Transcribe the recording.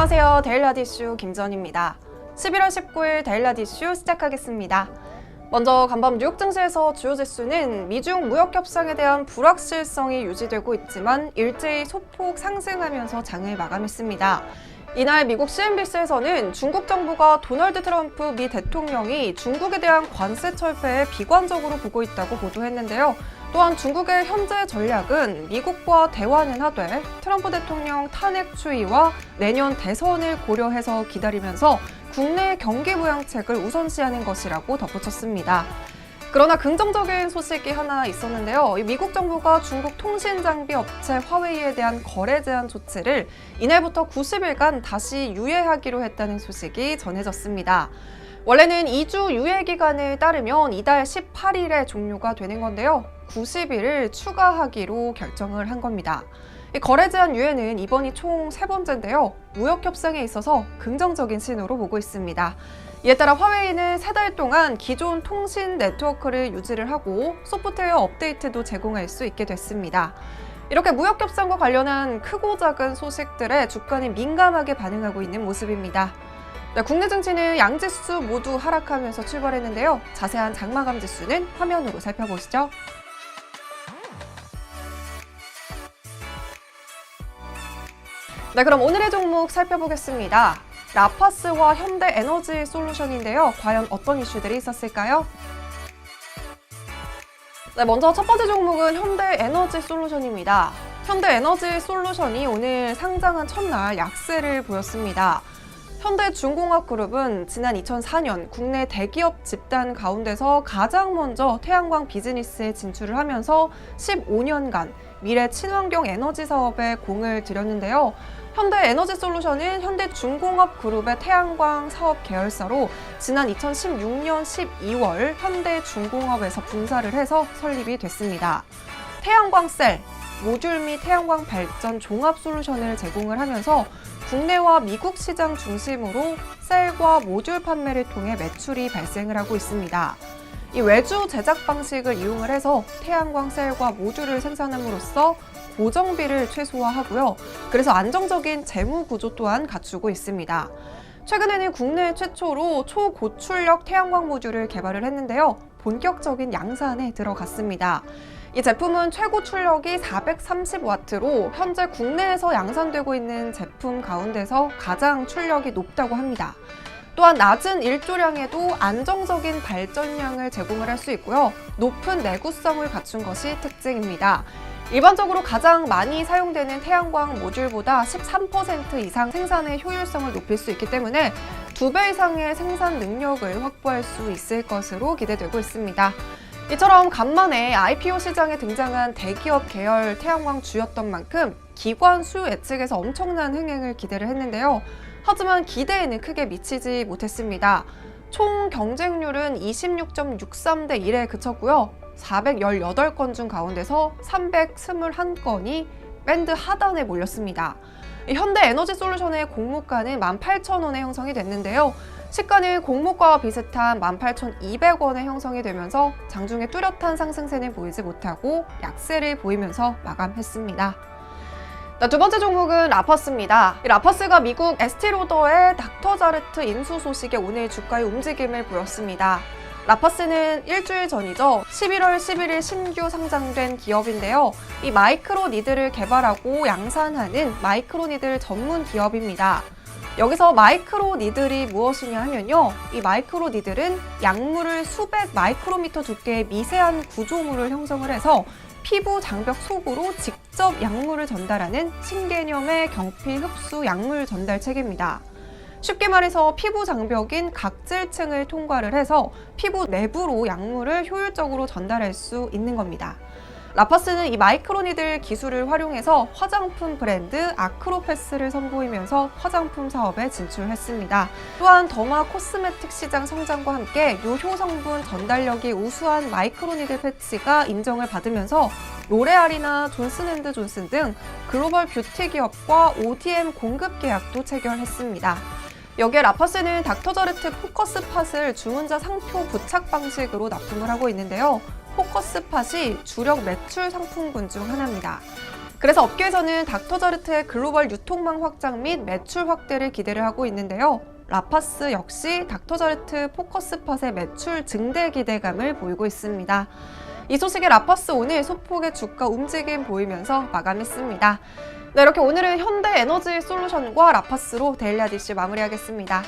안녕하세요. 데일리하드 이슈 김전입니다. 11월 19일 데일리하드 이슈 시작하겠습니다. 먼저 간밤 뉴욕 증시에서 주요 지수는 미중 무역 협상에 대한 불확실성이 유지되고 있지만 일제히 소폭 상승하면서 장을 마감했습니다. 이날 미국 CNBC에서는 중국 정부가 도널드 트럼프 미 대통령이 중국에 대한 관세 철폐에 비관적으로 보고 있다고 보도했는데요. 또한 중국의 현재 전략은 미국과 대화는 하되 트럼프 대통령 탄핵 추이와 내년 대선을 고려해서 기다리면서 국내 경기 부양책을 우선시하는 것이라고 덧붙였습니다. 그러나 긍정적인 소식이 하나 있었는데요. 미국 정부가 중국 통신 장비 업체 화웨이에 대한 거래 제한 조치를 이날부터 90일간 다시 유예하기로 했다는 소식이 전해졌습니다. 원래는 2주 유예 기간을 따르면 이달 18일에 종료가 되는 건데요. 90일을 추가하기로 결정을 한 겁니다. 이 거래 제한 유예는 이번이 총 3번째인데요. 무역 협상에 있어서 긍정적인 신호로 보고 있습니다. 이에 따라 화웨이는 3달 동안 기존 통신 네트워크를 유지를 하고 소프트웨어 업데이트도 제공할 수 있게 됐습니다. 이렇게 무역 협상과 관련한 크고 작은 소식들에 주가는 민감하게 반응하고 있는 모습입니다. 네, 국내 증시는 양지수 모두 하락하면서 출발했는데요. 자세한 장마감 지수는 화면으로 살펴보시죠. 네, 그럼 오늘의 종목 살펴보겠습니다. 라파스와 현대에너지솔루션인데요. 과연 어떤 이슈들이 있었을까요? 네, 먼저 첫 번째 종목은 현대에너지솔루션입니다. 현대에너지솔루션이 오늘 상장한 첫날 약세를 보였습니다. 현대중공업그룹은 지난 2004년 국내 대기업 집단 가운데서 가장 먼저 태양광 비즈니스에 진출을 하면서 15년간 미래 친환경 에너지 사업에 공을 들였는데요. 현대에너지솔루션은 현대중공업그룹의 태양광 사업 계열사로 지난 2016년 12월 현대중공업에서 분사를 해서 설립이 됐습니다. 태양광 셀, 모듈 및 태양광 발전 종합 솔루션을 제공을 하면서 국내와 미국 시장 중심으로 셀과 모듈 판매를 통해 매출이 발생을 하고 있습니다. 이 외주 제작 방식을 이용을 해서 태양광 셀과 모듈을 생산함으로써 고정비를 최소화하고요. 그래서 안정적인 재무 구조 또한 갖추고 있습니다. 최근에는 국내 최초로 초고출력 태양광 모듈을 개발을 했는데요. 본격적인 양산에 들어갔습니다. 이 제품은 최고 출력이 430W로 현재 국내에서 양산되고 있는 제품 가운데서 가장 출력이 높다고 합니다. 또한 낮은 일조량에도 안정적인 발전량을 제공을 할 수 있고요. 높은 내구성을 갖춘 것이 특징입니다. 일반적으로 가장 많이 사용되는 태양광 모듈보다 13% 이상 생산의 효율성을 높일 수 있기 때문에 2배 이상의 생산 능력을 확보할 수 있을 것으로 기대되고 있습니다. 이처럼 간만에 IPO 시장에 등장한 대기업 계열 태양광 주였던 만큼 기관 수요 예측에서 엄청난 흥행을 기대를 했는데요. 하지만 기대에는 크게 미치지 못했습니다. 총 경쟁률은 26.63대 1에 그쳤고요. 418건 중 가운데서 321건이 밴드 하단에 몰렸습니다. 현대에너지솔루션의 공모가는 18,000원에 형성이 됐는데요. 시가는 공모가와 비슷한 18,200원에 형성이 되면서 장중에 뚜렷한 상승세는 보이지 못하고 약세를 보이면서 마감했습니다. 두 번째 종목은 라파스입니다. 라파스가 미국 에스티로더의 닥터자르트 인수 소식에 오늘 주가의 움직임을 보였습니다. 라파스는 일주일 전이죠. 11월 11일 신규 상장된 기업인데요. 이 마이크로니들을 개발하고 양산하는 마이크로니들 전문 기업입니다. 여기서 마이크로니들이 무엇이냐 하면요. 이 마이크로니들은 약물을 수백 마이크로미터 두께의 미세한 구조물을 형성을 해서 피부 장벽 속으로 직접 약물을 전달하는 신개념의 경피 흡수 약물 전달 체계입니다. 쉽게 말해서 피부 장벽인 각질층을 통과를 해서 피부 내부로 약물을 효율적으로 전달할 수 있는 겁니다. 라파스는 이 마이크로니들 기술을 활용해서 화장품 브랜드 아크로패스를 선보이면서 화장품 사업에 진출했습니다. 또한 더마 코스메틱 시장 성장과 함께 요효 성분 전달력이 우수한 마이크로니들 패치가 인정을 받으면서 로레알이나 존슨앤드존슨 등 글로벌 뷰티 기업과 ODM 공급 계약도 체결했습니다. 여기에 라파스는 닥터자르트 포커스 팟을 주문자 상표 부착 방식으로 납품을 하고 있는데요. 포커스 팟이 주력 매출 상품군 중 하나입니다. 그래서 업계에서는 닥터자르트의 글로벌 유통망 확장 및 매출 확대를 기대를 하고 있는데요. 라파스 역시 닥터자르트 포커스팟의 매출 증대 기대감을 보이고 있습니다. 이 소식에 라파스 오늘 소폭의 주가 움직임 보이면서 마감했습니다. 네, 이렇게 오늘은 현대에너지솔루션과 라파스로 데일리 아디씨 마무리하겠습니다.